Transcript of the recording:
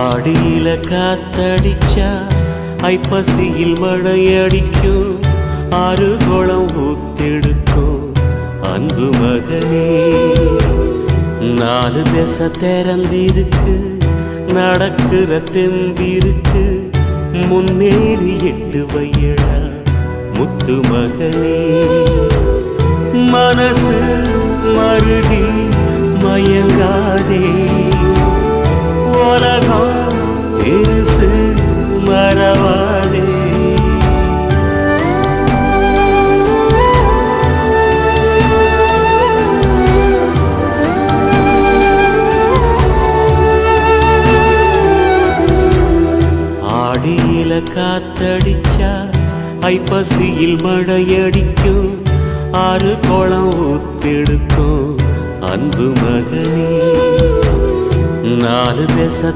ஆடியில காத்தடிச்சா ஐப்பசியில் மழையடிக்கும், ஆறு குளம் ஊத்தெடுக்கும் அன்பு மகனே. நாலு திசை திறந்திருக்கு, நடக்கிற தெம்பிருக்கு, முன்னேறி எட்டு வையடா முத்து மகனே. மனசு மருகி மயங்காதே, உலகம் இருசு மறவாதே. ஆடியில காத்தடிச்சா ஐப்பசியில் மழையடிக்கும், ஆறு குளம் ஊத்தெடுக்கும் அன்பு மகனே. நாலு திசை